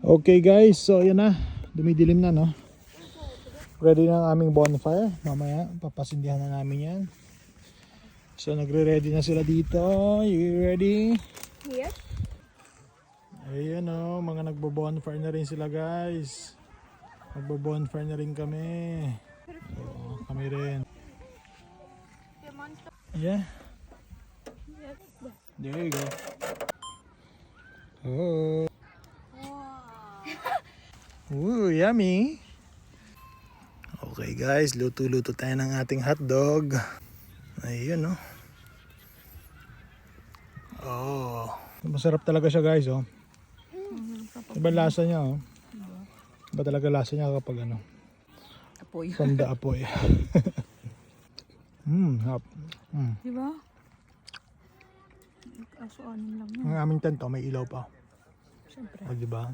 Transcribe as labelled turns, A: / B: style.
A: Okay guys, so yan na. Dumidilim na, no? Ready na ang aming bonfire. Mamaya, papasindihan na namin yan. So nagre-ready na sila dito. You ready?
B: Yes.
A: Ayan o, mga nagbo-bonfire na rin sila guys. Nagbo-bonfire na rin kami. So, kami rin. Yeah. There you go. Oh. Ooh, yummy. Okay guys, luto-luto tayo ng ating hotdog. Ayun, no? Oh. Masarap talaga siya guys, oh. Iba lasa niya, oh. Iba talaga lasa niya kapag ano?
B: Apoy.
A: Sanda apoy. Hap.
B: Diba? Kaso anin lang yan.
A: Ang aming tento may ilaw pa.
B: Siyempre.
A: O, diba?